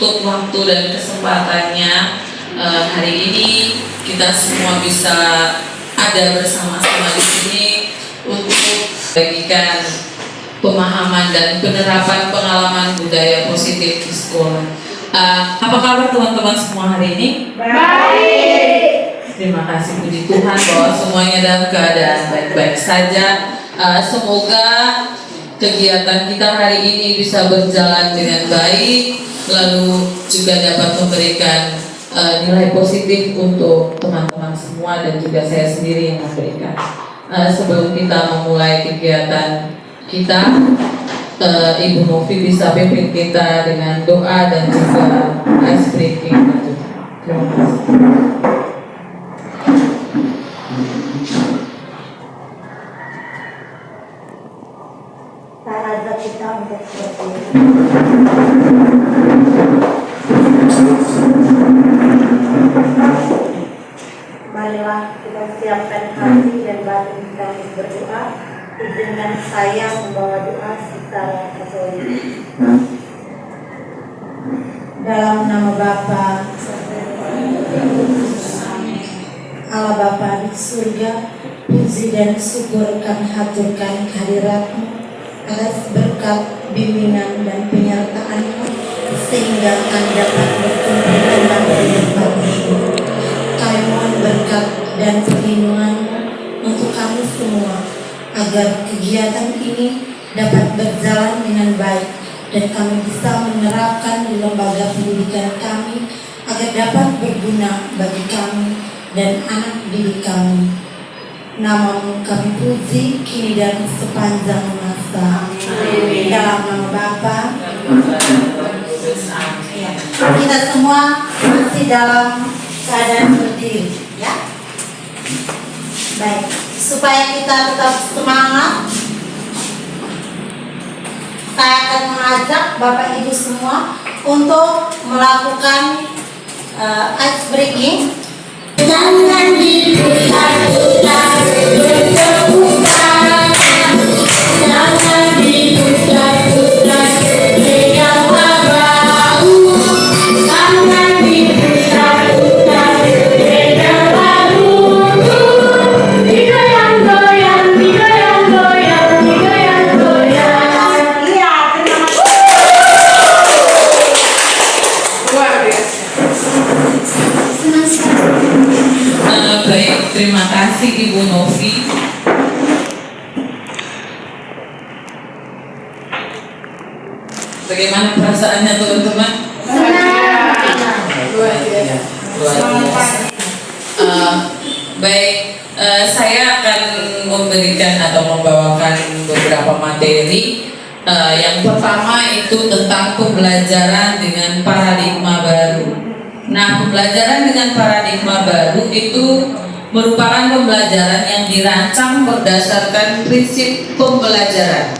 untuk waktu dan kesempatannya. Hari ini kita semua bisa ada bersama-sama di sini untuk bagikan pemahaman dan penerapan pengalaman budaya positif di sekolah. Apa kabar teman-teman semua hari ini? Baik. Terima kasih, puji Tuhan bahwa semuanya dalam keadaan baik-baik saja. Semoga kegiatan kita hari ini bisa berjalan dengan baik, lalu juga dapat memberikan nilai positif untuk teman-teman semua dan juga saya sendiri yang memberikan. Sebelum kita memulai kegiatan kita, Ibu Novi bisa pimpin kita dengan doa dan juga ice breaking. Terima kasih. Sahaja kita untuk berdoa. Marilah kita siapkan hati dan batin kita untuk berdoa. Izinkan saya membawa doa secara katolik. Dalam nama Bapa, Allah Bapa di surga, puji dan syukur kami haturkan kehadirat-Mu atas berkat bimbingan dan penyertaan-Mu sehingga kami dapat berkumpul kembali di depan-Mu. Kami mohon berkat dan perlindungan-Mu untuk kami semua agar kegiatan ini dapat berjalan dengan baik dan kami bisa menerapkan di lembaga pendidikan kami agar dapat berguna bagi kami dan anak didik kami. Nama-Mu kami puji kini dan sepanjang masa. Amin. Dalam nama Bapa. Ya. Kita semua masih dalam keadaan berdiri, ya. Baik, supaya kita tetap semangat, saya akan mengajak Bapak Ibu semua untuk melakukan ice breaking. Jangan diputar-putar berkeputar, jangan diputar-putar berdewah bau, jangan diputar-putar berdewah runtuh, digoyang-goyang, digoyang-goyang, digoyang-goyang. Iya, terima kasih. Luar biasa. Senang sekali. Baik, terima kasih Ibu Novi. Bagaimana perasaannya teman-teman? Luar biasa. Baik, saya akan memberikan atau membawakan beberapa materi. Yang pertama itu tentang pembelajaran dengan paradigma baru. Nah, pembelajaran dengan paradigma baru itu merupakan pembelajaran yang dirancang berdasarkan prinsip pembelajaran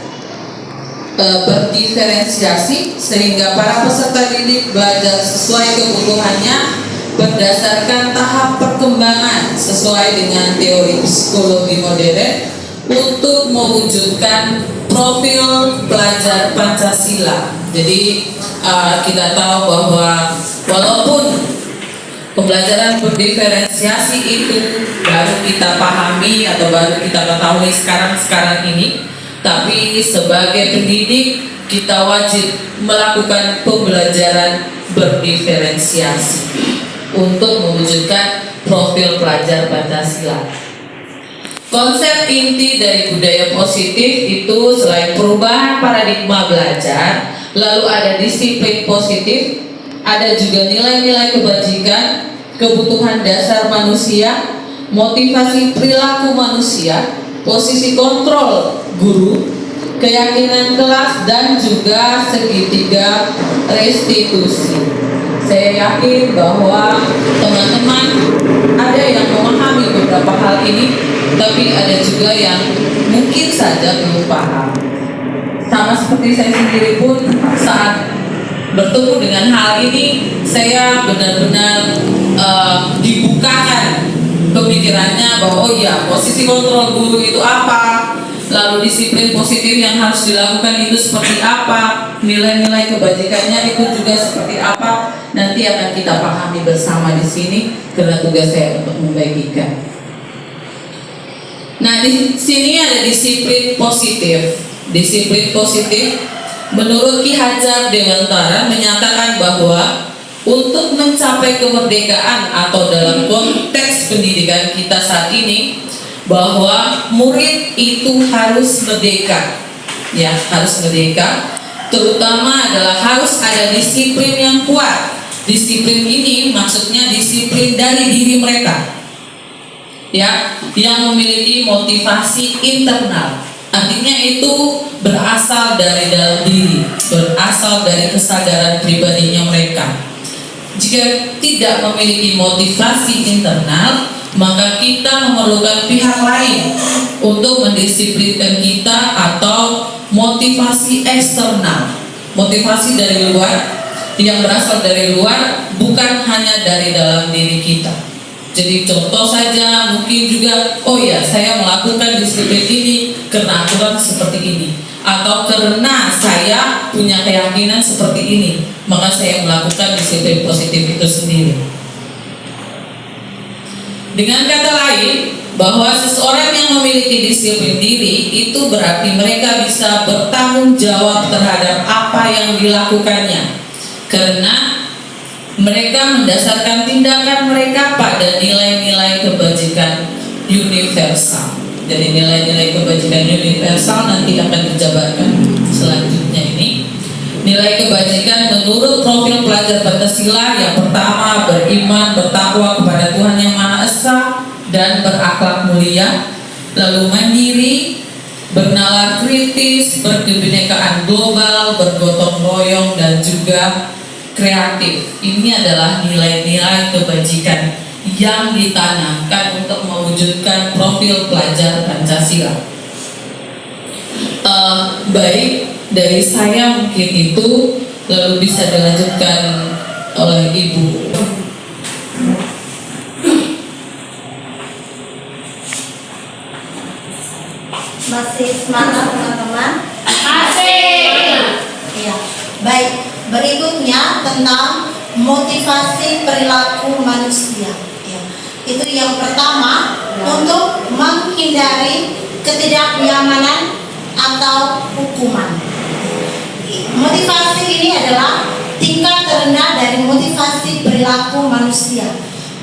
berdiferensiasi sehingga para peserta didik belajar sesuai kebutuhannya berdasarkan tahap perkembangan sesuai dengan teori psikologi modern untuk mewujudkan profil pelajar Pancasila. Jadi kita tahu bahwa walaupun pembelajaran berdiferensiasi itu baru kita pahami atau baru kita ketahui sekarang ini, tapi sebagai pendidik kita wajib melakukan pembelajaran berdiferensiasi untuk mewujudkan profil pelajar Pancasila. Konsep inti dari budaya positif itu selain perubahan paradigma belajar, lalu ada disiplin positif, ada juga nilai-nilai kebajikan, kebutuhan dasar manusia, motivasi perilaku manusia, posisi kontrol guru, keyakinan kelas, dan juga segitiga restitusi. Saya yakin bahwa teman-teman ada yang memahami beberapa hal ini, tapi ada juga yang mungkin saja belum paham. Sama seperti saya sendiri pun saat bertemu dengan hal ini, saya benar-benar dibukakan pemikirannya bahwa oh iya, posisi kontrol guru itu apa, Lalu disiplin positif yang harus dilakukan itu seperti apa, nilai-nilai kebajikannya itu juga seperti apa, nanti akan kita pahami bersama di sini karena tugas saya untuk membagikan. Nah, di sini ada disiplin positif. Disiplin positif menurut Ki Hajar Dewantara menyatakan bahwa untuk mencapai kemerdekaan atau dalam konteks pendidikan kita saat ini, bahwa murid itu harus merdeka, ya harus merdeka. Terutama adalah harus ada disiplin yang kuat. Disiplin ini maksudnya disiplin dari diri mereka, ya, yang memiliki motivasi internal. Artinya itu berasal dari dalam diri, berasal dari kesadaran pribadinya mereka. Jika tidak memiliki motivasi internal, maka kita memerlukan pihak lain untuk mendisiplinkan kita atau motivasi eksternal, motivasi dari luar yang berasal dari luar, bukan hanya dari dalam diri kita. Jadi contoh saja mungkin juga, oh ya saya melakukan disiplin ini karena aturan seperti ini, atau karena saya punya keyakinan seperti ini, maka saya melakukan disiplin positif itu sendiri. Dengan kata lain, bahwa seseorang yang memiliki disiplin diri itu berarti mereka bisa bertanggung jawab terhadap apa yang dilakukannya, karena mereka mendasarkan tindakan mereka pada nilai-nilai kebajikan universal. Jadi nilai-nilai kebajikan universal nanti akan dijabarkan selanjutnya ini. Nilai kebajikan menurut profil pelajar Pancasila yang pertama beriman, bertakwa kepada Tuhan Yang Maha Esa dan berakhlak mulia, lalu mandiri, bernalar kritis, berkebinekaan global, bergotong royong dan juga kreatif. Ini adalah nilai-nilai kebajikan yang ditanamkan untuk mewujudkan profil pelajar Pancasila. Baik, dari saya mungkin itu, lalu bisa dilanjutkan oleh Ibu. Masih semangat teman-teman? Masih. Ya, baik. Berikutnya tentang motivasi perilaku manusia. Ya. Itu yang pertama, untuk menghindari ketidaknyamanan atau hukuman. Motivasi ini adalah tingkat terendah dari motivasi perilaku manusia.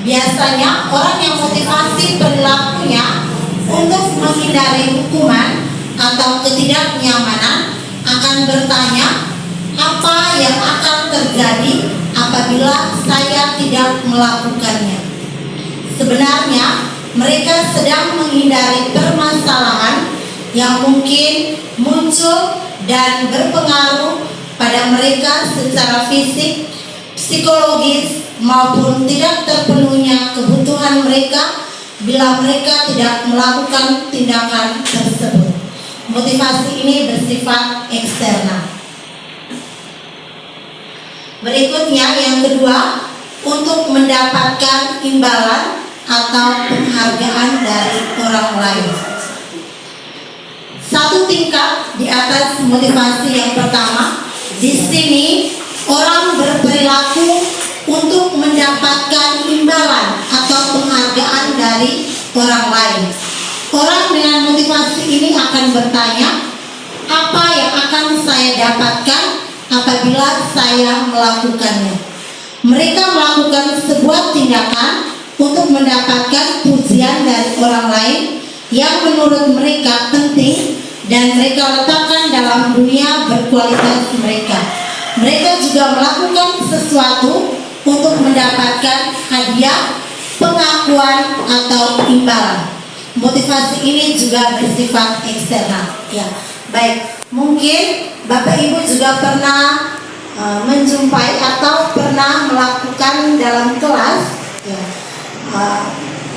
Biasanya orang yang motivasi perilakunya untuk menghindari hukuman atau ketidaknyamanan akan bertanya, apa yang akan terjadi apabila saya tidak melakukannya? Sebenarnya mereka sedang menghindari permasalahan yang mungkin muncul dan berpengaruh pada mereka secara fisik, psikologis, maupun tidak terpenuhnya kebutuhan mereka bila mereka tidak melakukan tindakan tersebut. Motivasi ini bersifat eksternal. Berikutnya yang kedua, untuk mendapatkan imbalan atau penghargaan dari orang lain. Satu tingkat di atas motivasi yang pertama, di sini orang berperilaku untuk mendapatkan imbalan atau penghargaan dari orang lain. Orang dengan motivasi ini akan bertanya, apa yang akan saya dapatkan apabila saya melakukannya? Mereka melakukan sebuah tindakan untuk mendapatkan pujian dari orang lain yang menurut mereka penting dan mereka letakkan dalam dunia berkualitas mereka. Mereka juga melakukan sesuatu untuk mendapatkan hadiah, pengakuan atau imbalan. Motivasi ini juga bersifat eksternal. Ya, baik. Mungkin Bapak Ibu juga pernah menjumpai atau pernah melakukan dalam kelas. Ya,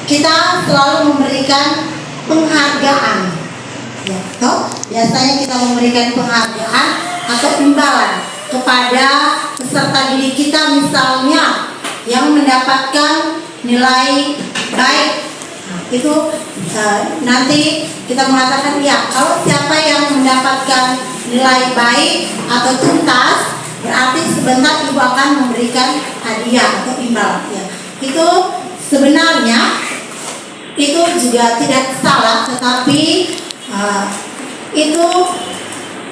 kita selalu memberikan penghargaan. Ya, toh biasanya kita memberikan penghargaan atau imbalan kepada peserta didik kita, misalnya yang mendapatkan nilai baik. Nah, itu nanti kita mengatakan ya, kalau siapa yang mendapatkan nilai baik atau tuntas, berarti sebentar ibu akan memberikan hadiah atau imbalan. Ya. Itu sebenarnya itu juga tidak salah, tetapi itu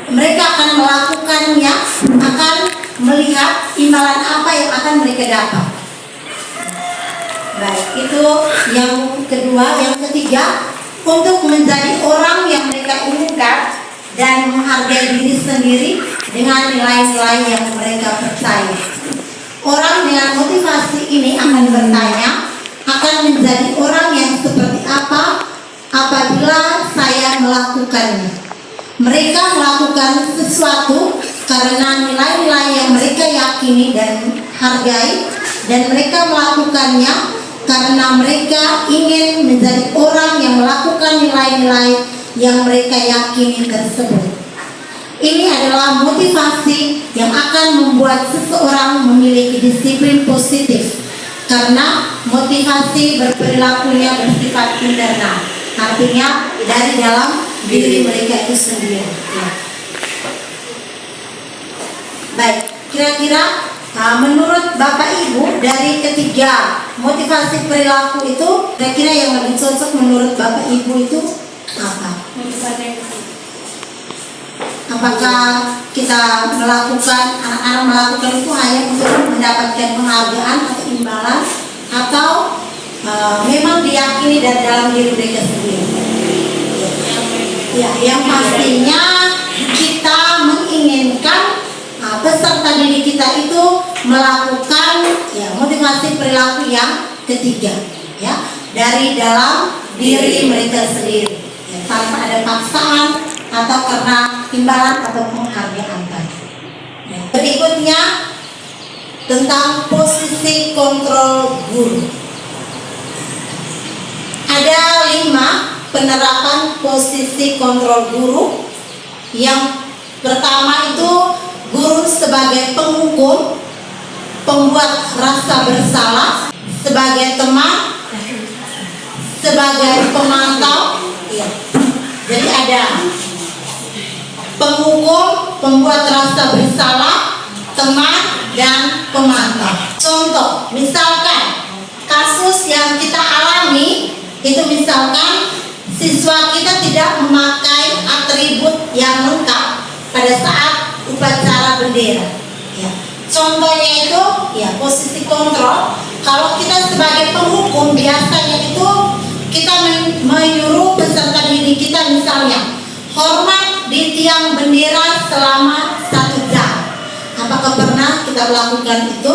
mereka akan melakukannya, akan melihat imbalan apa yang akan mereka dapat. Baik, itu yang kedua. Yang ketiga, untuk menjadi orang yang mereka inginkan dan menghargai diri sendiri dengan nilai-nilai yang mereka percaya. Orang dengan motivasi ini akan bertanya, akan menjadi orang yang seperti apa apabila saya melakukannya. Mereka melakukan sesuatu karena nilai-nilai yang mereka yakini dan hargai, dan mereka melakukannya karena mereka ingin menjadi orang yang melakukan nilai-nilai yang mereka yakini tersebut. Ini adalah motivasi yang akan membuat seseorang memiliki disiplin positif, karena motivasi berperilakunya bersifat internal, artinya dari dalam diri mereka itu sendiri. Ya. Baik, kira-kira menurut Bapak Ibu, dari ketiga motivasi perilaku itu, kira-kira yang lebih cocok menurut Bapak Ibu itu apa? Apakah kita melakukan, anak-anak melakukan itu hanya untuk mendapatkan penghargaan atau imbalan, atau memang diyakini dari dalam diri mereka sendiri? Ya, yang pastinya kita menginginkan peserta didik kita itu melakukan ya, motivasi perilaku yang ketiga, ya, dari dalam diri mereka sendiri, ya, tanpa ada paksaan atau karena imbalan atau penghargaan tadi. Ya. Berikutnya tentang posisi kontrol guru. Ada 5 penerapan posisi kontrol guru. Yang pertama itu guru sebagai penghukum, pembuat rasa bersalah, sebagai teman, sebagai pemantau. Ya. Jadi ada penghukum, pembuat rasa bersalah, teman, dan pemantau. Contoh, misalkan kasus yang kita alami itu, misalkan siswa kita tidak memakai atribut yang lengkap pada saat upacara bendera. Ya. Contohnya itu ya posisi kontrol. Kalau kita sebagai penghukum, biasanya itu kita menyuruh peserta didik kita, misalnya hormat di tiang bendera selama 1 jam. Apakah pernah kita melakukan itu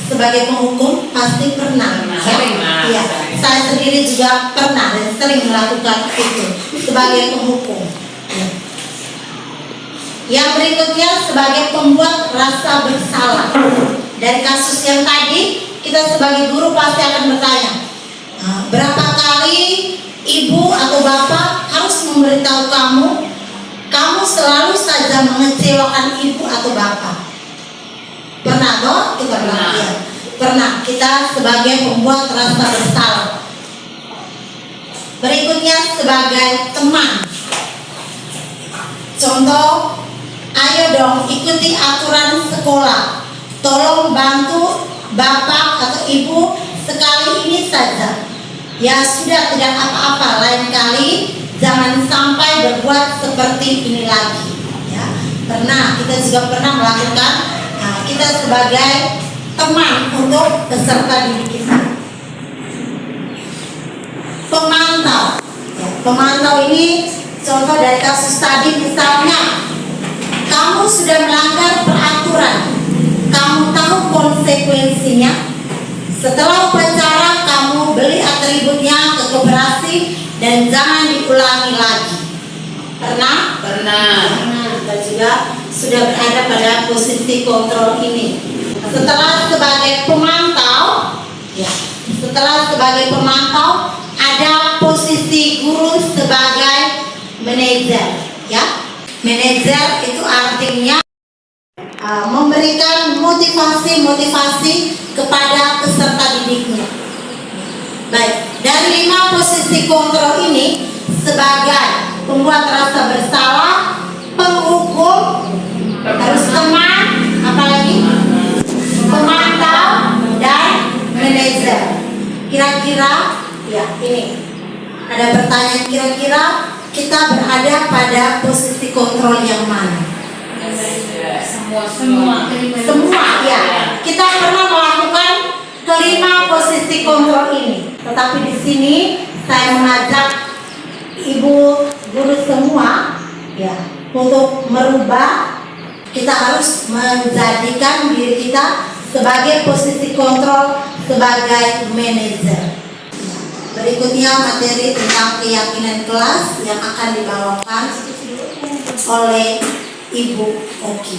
sebagai penghukum? Pasti pernah. Ya, saya sendiri juga pernah dan sering melakukan itu sebagai penghukum. Ya. Yang berikutnya sebagai pembuat rasa bersalah. Dari kasus yang tadi, kita sebagai guru pasti akan bertanya, berapa kali ibu atau bapak harus memberitahu kamu selalu saja mengecewakan ibu atau bapak. Pernah toh kita bilang ya. Pernah kita sebagai pembuat rasa bersalah. Berikutnya sebagai teman. Contoh, ayo dong ikuti aturan sekolah. Tolong bantu bapak atau ibu sekali ini saja. Ya sudah, tidak apa-apa, lain kali jangan sampai berbuat seperti ini lagi. Ya, kita juga pernah melakukan. Kita sebagai teman untuk peserta didik kita. Pemantau. Ya, pemantau ini contoh dari kasus tadi, misalnya kamu sudah melanggar peraturan, kamu tahu konsekuensinya. Setelah upacara kamu beli atributnya ke koperasi dan jangan diulangi lagi. Pernah? Pernah. Kita juga sudah berada pada posisi kontrol ini. Setelah sebagai pemantau, ya, ada posisi guru sebagai manajer. Ya, manajer itu artinya memberikan motivasi kepada peserta didiknya. Baik, dari 5 posisi kontrol ini sebagai pembuat rasa bersalah, penghukum, terus teman, apalagi pemantau dan manajer. Kira-kira, ya ini ada pertanyaan, kira-kira kita berada pada posisi kontrol yang mana? Semua. Semua, ya. Kita pernah melakukan kelima posisi kontrol ini. Tetapi di sini saya mengajak ibu guru semua, ya, untuk merubah. Kita harus menjadikan diri kita sebagai posisi kontrol, sebagai manajer. Berikutnya materi tentang keyakinan kelas yang akan dibawakan oleh Ibu Oki.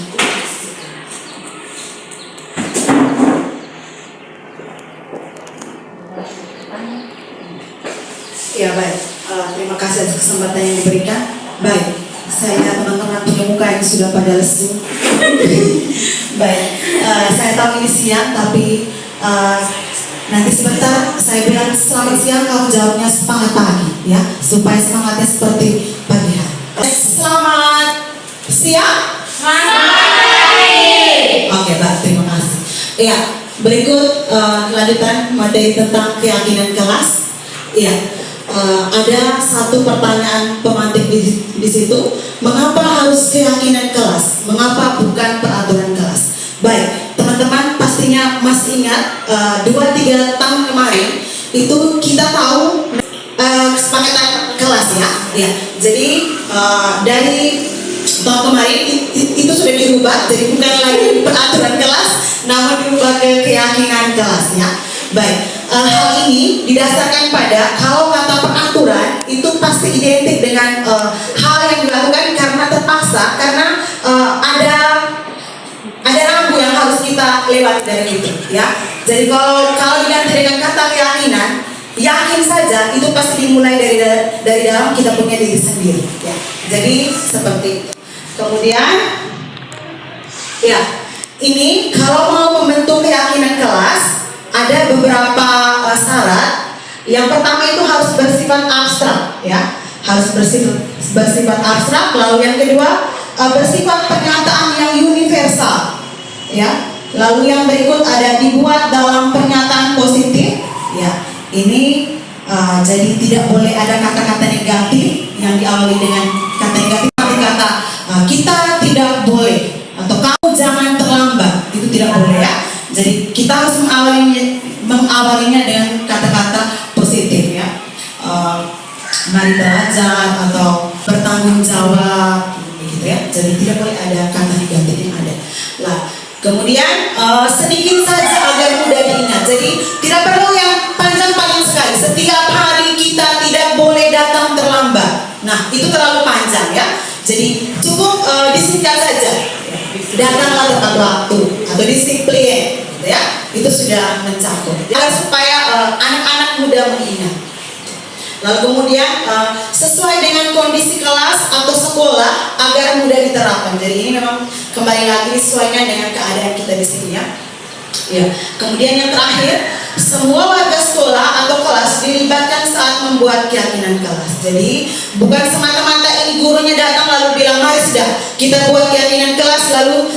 Ya baik, terima kasih atas kesempatan yang diberikan. Baik, saya teman-teman penyemuka yang sudah pada lesu. Baik, saya tahu ini siang tapi nanti sebentar saya bilang selamat siang, kamu jawabnya semangat pagi ya, supaya semangatnya seperti pagi hari. Selamat siang. Oke, baik, terima kasih. Ya, berikut lanjutan materi tentang keyakinan kelas. Ya, ada satu pertanyaan pemantik di situ. Mengapa harus keyakinan kelas? Mengapa bukan peraturan kelas? Baik, teman-teman pastinya masih ingat 2-3 tahun kemarin itu kita tahu kesepakatan kelas ya. Ya, jadi dari tahun kemarin itu sudah dirubah, jadi bukan lagi peraturan kelas, namun dirubah ke keyakinan kelas ya. Baik, hal ini didasarkan pada kalau kata peraturan itu pasti identik dengan hal yang dilakukan karena terpaksa, karena ada rambu yang harus kita lewati dari itu ya. Jadi kalau diganti dengan kata keyakinan, yakin saja itu pasti dimulai dari dalam kita punya diri sendiri ya. Jadi seperti itu. Kemudian ya, ini kalau mau membentuk keyakinan kelas ada beberapa syarat. Yang pertama itu harus bersifat abstrak ya, harus bersifat abstrak. Lalu yang kedua bersifat pernyataan yang universal ya. Lalu yang berikut ada dibuat dalam pernyataan positif ya. Ini jadi tidak boleh ada kata-kata negatif yang diawali dengan kata negatif. Kata kita tidak boleh atau kamu jangan terlambat, itu tidak boleh ya. Jadi kita harus mengawalinya dengan kata-kata positif ya. Mari belajar atau bertanggung jawab gitu ya. Jadi tidak boleh ada kata negatif yang ada. Lah, kemudian sedikit saja agar mudah diingat. Jadi tidak perlu yang panjang-panjang sekali. Setiap hari kita tidak boleh datang terlambat. Nah, itu terlalu panjang ya. Jadi cukup disingkat saja. Datanglah tepat waktu atau disiplin gitu ya. Itu sudah mencakup. Jadi supaya anak-anak mudah mengingat. Lalu kemudian sesuai dengan kondisi kelas atau sekolah agar mudah diterapkan. Jadi ini memang kembali lagi disesuaikan dengan keadaan kita di sini ya. Ya. Kemudian yang terakhir, semua warga sekolah atau kelas dilibatkan saat membuat keyakinan kelas. Jadi bukan semata-mata ini gurunya datang lalu bilang mari sudah kita buat keyakinan kelas lalu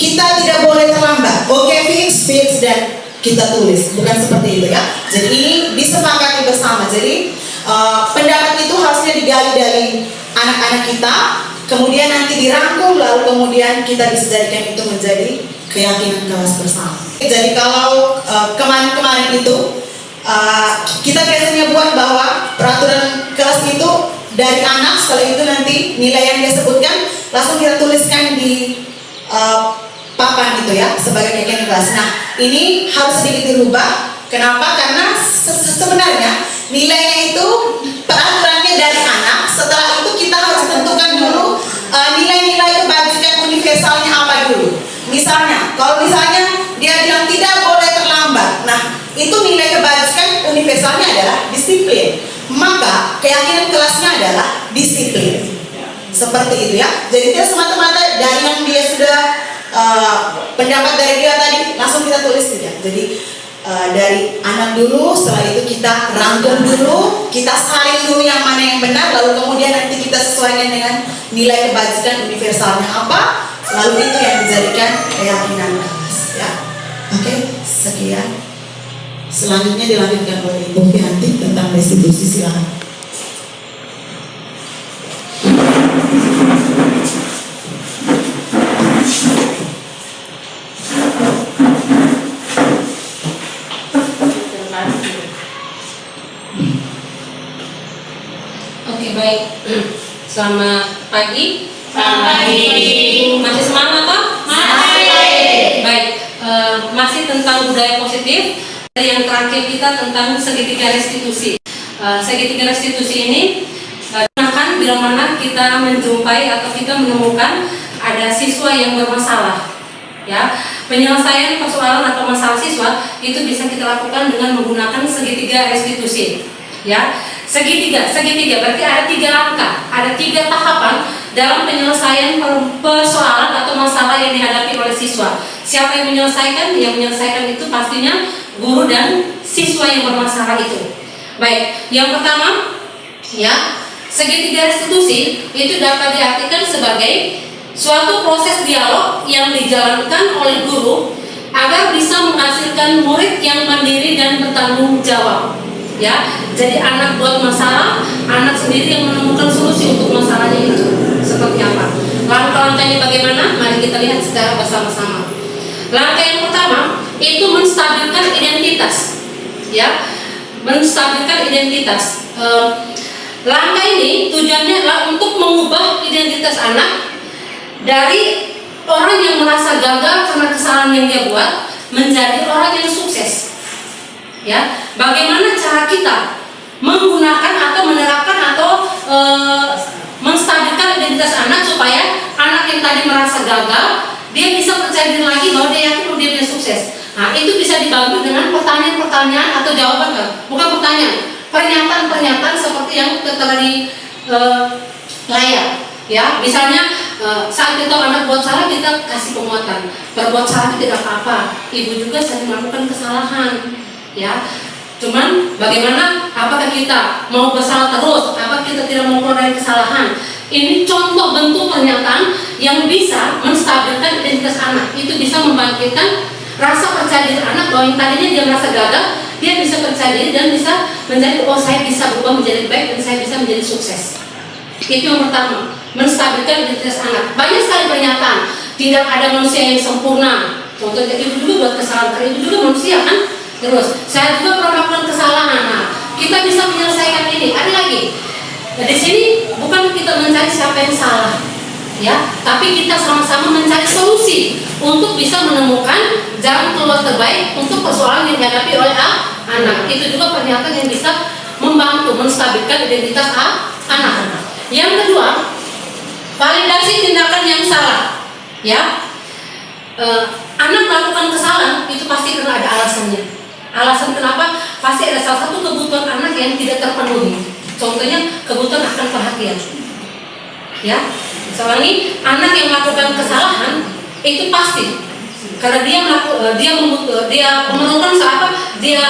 kita tidak boleh terlambat. Oke, fix dan kita tulis. Bukan seperti itu ya. Jadi ini disepakati bersama. Jadi pendapat itu harusnya digali dari anak-anak kita, kemudian nanti dirangkum lalu kemudian kita bisa jadikan itu menjadi keyakinan kelas bersama. Jadi kalau kemarin-kemarin itu kita biasanya buat bahwa peraturan kelas itu dari anak, setelah itu nanti nilai yang dia sebutkan langsung kita tuliskan di papan gitu ya sebagai keyakinan kelas. Nah, ini harus sedikit dirubah. Kenapa? Karena sebenarnya nilainya itu peraturannya dari anak. Setelah itu kita harus tentukan dulu nilai-nilai kebajikan universalnya apa dulu. Misalnya, kalau misalnya dia bilang tidak boleh terlambat, nah itu nilai kebajikan universalnya adalah disiplin. Maka keyakinan kelasnya adalah disiplin. Seperti itu ya. Jadi tidak semata-mata dari yang dia sudah pendapat dari dia tadi langsung kita tulis tidak. Jadi dari anak dulu, setelah itu kita rangkum dulu, kita saring dulu yang mana yang benar, lalu kemudian nanti kita sesuaikan dengan nilai kebajikan universalnya apa, lalu itu yang dijadikan keyakinan ya. Oke, sekian. Selanjutnya dilanjutkan oleh Ibu Fianti tentang restitusi, silakan. Oke, baik. Selamat pagi. Selamat pagi. Masih semangat toh? Masih. Baik. Masih tentang budaya positif. Dari yang terakhir kita tentang segitiga restitusi. Segitiga restitusi ini gunakan bila mana kita menjumpai atau kita menemukan ada siswa yang bermasalah. Ya, penyelesaian persoalan atau masalah siswa itu bisa kita lakukan dengan menggunakan segitiga restitusi. Ya, segitiga berarti ada 3 langkah, ada 3 tahapan dalam penyelesaian persoalan atau masalah yang dihadapi oleh siswa. Siapa yang menyelesaikan? Yang menyelesaikan itu pastinya guru dan siswa yang bermasalah itu. Baik, yang pertama, ya, segitiga restitusi itu dapat diartikan sebagai suatu proses dialog yang dijalankan oleh guru agar bisa menghasilkan murid yang mandiri dan bertanggung jawab. Ya, jadi anak buat masalah, anak sendiri yang menemukan solusi untuk masalahnya itu seperti apa. Langkah-langkahnya bagaimana? Mari kita lihat secara bersama-sama. Langkah yang pertama itu menstabilkan identitas, ya, menstabilkan identitas. Langkah ini tujuannya adalah untuk mengubah identitas anak dari orang yang merasa gagal karena kesalahan yang dia buat menjadi orang yang sukses. Ya, bagaimana cara kita menggunakan atau menerapkan atau menstabilkan identitas anak supaya anak yang tadi merasa gagal dia bisa percaya diri lagi bahwa dia yakin bahwa dia bisa sukses. Nah, itu bisa dibantu dengan pertanyaan-pertanyaan atau jawaban, bukan pertanyaan, pernyataan-pernyataan seperti yang tertera di layar. Ya, misalnya saat kita anak buat salah kita kasih penguatan, berbuat salah tidak apa-apa, ibu juga sering melakukan kesalahan. Ya, cuman bagaimana? Apakah kita mau bersalah terus? Apakah kita tidak mau keluar dari kesalahan? Ini contoh bentuk pernyataan yang bisa menstabilkan identitas anak. Itu bisa membangkitkan rasa percaya diri anak bahwa yang tadinya dia merasa gagal, dia bisa percaya diri dan bisa menjadi, oh saya bisa berubah menjadi baik dan saya bisa menjadi sukses. Itu yang pertama, menstabilkan identitas anak. Banyak sekali pernyataan, tidak ada manusia yang sempurna. Contohnya ibu juga buat kesalahan, ibu juga manusia kan? Terus, saya juga pernah melakukan kesalahan. Nah, kita bisa menyelesaikan ini. Ada lagi. Nah, di sini bukan kita mencari siapa yang salah, ya, tapi kita sama-sama mencari solusi untuk bisa menemukan jalan keluar terbaik untuk persoalan yang dihadapi oleh anak. Itu juga pernyataan yang bisa membantu menstabilkan identitas anak. Yang kedua, validasi tindakan yang salah. Ya, anak melakukan kesalahan itu pasti karena ada alasannya. Alasan kenapa? Pasti ada salah satu kebutuhan anak yang tidak terpenuhi. Contohnya kebutuhan akan perhatian. Ya, misalnya ini anak yang melakukan kesalahan itu pasti karena dia memerlukan dia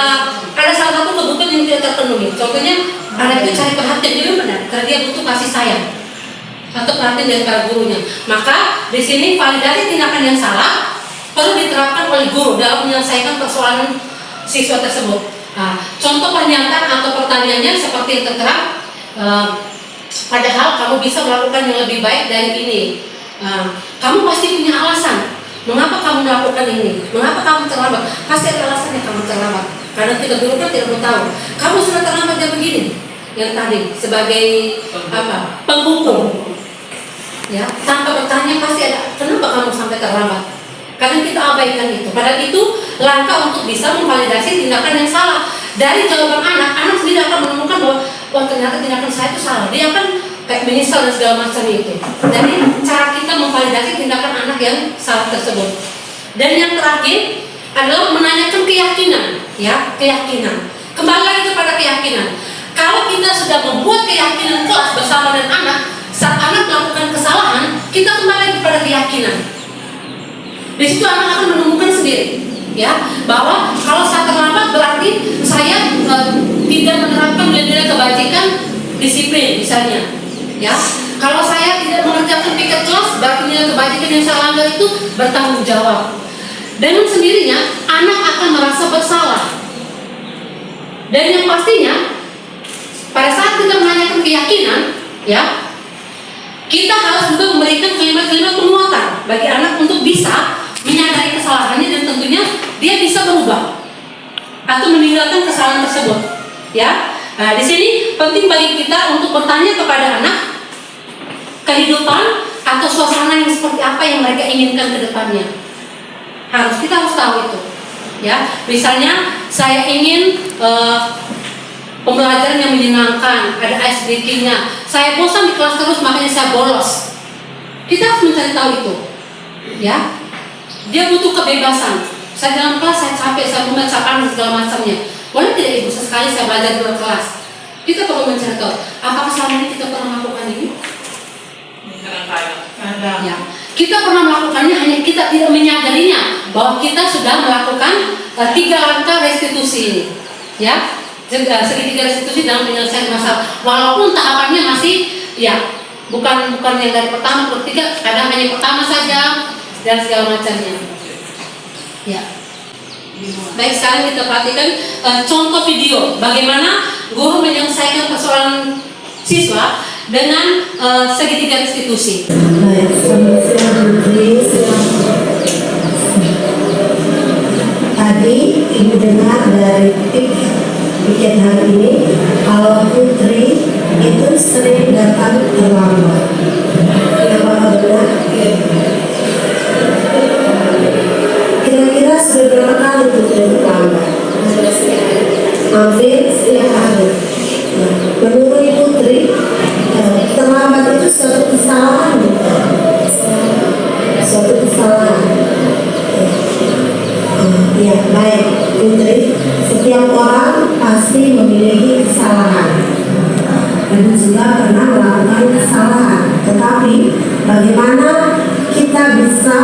ada salah satu kebutuhan yang tidak terpenuhi. Contohnya anak itu cari perhatian, dia benar karena dia butuh kasih sayang atau perhatian dari para gurunya. Maka di sini validasi tindakan yang salah perlu diterapkan oleh guru dalam menyelesaikan persoalan siswa tersebut. Nah, contoh pernyataan atau pertanyaannya seperti yang tertera, padahal kamu bisa melakukan yang lebih baik dari ini. Kamu pasti punya alasan mengapa kamu melakukan ini, mengapa kamu terlambat. Pasti ada alasannya kamu terlambat, karena kita dulu kan tidak tahu kamu sudah terlambat jam begini. Yang tadi sebagai apa, penghukum, ya, tanpa bertanya pasti ada kenapa kamu sampai terlambat. Karena kita abaikan itu. Padahal itu langkah untuk bisa memvalidasi tindakan yang salah. Dari jawaban anak sendiri akan menemukan bahwa wah ternyata tindakan saya itu salah. Dia akan kayak menyesal dan segala macam itu. Jadi cara kita memvalidasi tindakan anak yang salah tersebut. Dan yang terakhir adalah menanyakan keyakinan, ya, keyakinan. Kembali lagi kepada keyakinan. Kalau kita sudah membuat keyakinan kelas bersama dengan anak, saat anak melakukan kesalahan, kita kembali kepada keyakinan. Di situ anak akan menemukan sendiri ya, bahwa kalau saya terlambat berarti saya tidak menerapkan nilai-nilai kebajikan disiplin misalnya, ya. Kalau saya tidak mengerjakan piket kelas berarti nilai kebajikan yang saya langgar itu bertanggung jawab. Dengan sendirinya anak akan merasa bersalah. Dan yang pastinya pada saat kita menanyakan keyakinan, ya, kita harus juga memberikan kalimat-kalimat penguatan bagi anak untuk bisa menyadari kesalahannya dan tentunya dia bisa berubah atau meninggalkan kesalahan tersebut. Ya, nah, di sini penting bagi kita untuk bertanya kepada anak kehidupan atau suasana yang seperti apa yang mereka inginkan ke depannya. Kita harus tahu itu. Ya, misalnya saya ingin pembelajaran yang menyenangkan, ada ice breaking-nya. Saya bosan di kelas terus, makanya saya bolos. Kita harus mencari tahu itu. Ya, dia butuh kebebasan. Saya dalam kelas saya capek, saya membaca panas segala macamnya. Boleh tidak ibu sesekali saya belajar di luar kelas? Kita perlu mencari tahu. Apakah selama ini kita pernah melakukan ini? Ya. Kita pernah melakukannya, hanya kita tidak menyadarinya bahwa kita sudah melakukan 3 langkah restitusi ini. Ya. Segitiga restitusi dalam penyelesaian masalah, walaupun tahapannya masih ya bukan yang dari pertama ke ketiga, kadang hanya pertama saja dan segala macamnya. Ya. Baik, sekarang kita perhatikan contoh video bagaimana guru menyelesaikan persoalan siswa dengan segitiga restitusi. Baik, selamat siang Putri. Tadi ibu dengar dari piket hari ini kalau Putri itu sering datang terlambat. Apakah benar? Kira-kira sudah berapa kali Putri terlambat? Hampir setiap hari. Nah, menurut Putri, terlambat itu suatu kesalahan, suatu kesalahan. Ya, baik Putri, setiap orang pasti memiliki kesalahan dan juga pernah melakukan kesalahan. Tetapi bagaimana kita bisa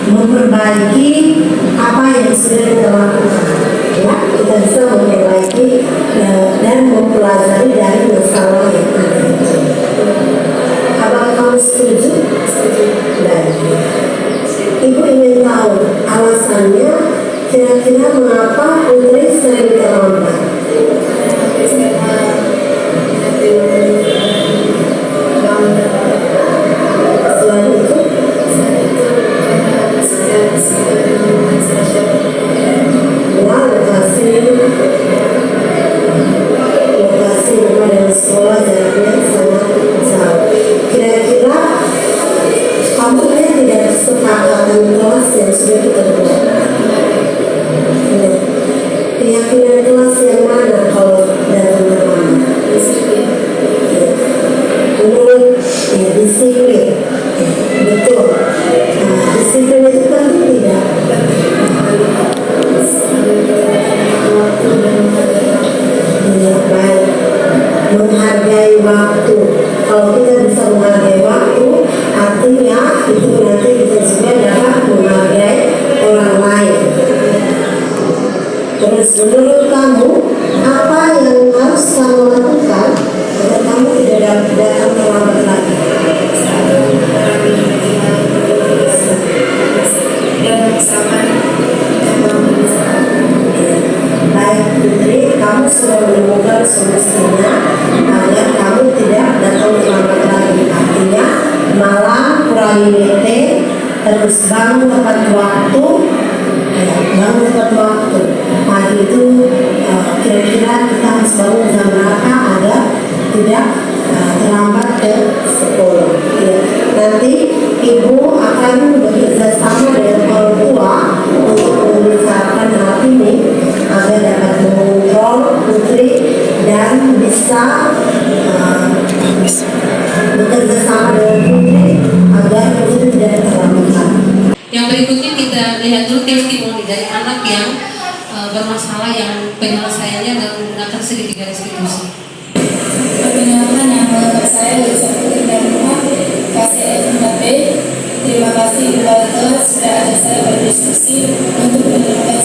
memperbaiki apa yang sudah kita lakukan? Ya, kita bisa memperbaiki dan mempelajari dari masalah yang ada. Apakah kamu setuju? Baik. Ibu ingin tahu alasannya, kira-kira mengapa Putri sering terlambat? Selain itu, lokasi rumah dan sekolah jaraknya sangat jauh. Kira-kira kamu tidak kesepakatan kelas yang sudah kita buat? Keyakinan kelas yang mana kalau datang terlambat? Menurut disiplin, betul. Disiplin itu penting tidak? Ya, baik. Menghargai waktu. Kalau kita bisa menghargai waktu, artinya itu nanti kita juga dapat menghargai orang lain. Terus menurut kamu, apa yang harus kamu lakukan agar kamu tidak datang terlambat lagi? Baik Putri, kamu sudah menemukan solusinya agar kamu tidak datang terlambat lagi. Artinya malam kurangi meeting, terus bangun tepat waktu. Bangun tepat waktu. Pagi itu kira-kira kita harus bangun jam berapa agar tidak terlambat ke sekolah. Ya. Nanti ibu akan bekerja sama dengan orang tua untuk membicarakan hal ini agar dapat mengontrol Putri dan bisa bekerja sama dengan Putri agar Putri tidak terlambat. Yang berikutnya kita lihat dulu testimoni dari anak yang bermasalah yang penyelesaiannya dengan menggunakan segitiga restitusi. Perkenalkan, nama saya Lisa Putri Darma, kasih FMKP. Terima kasih kepada kelas sudah ajak saya berdiskusi untuk menemukan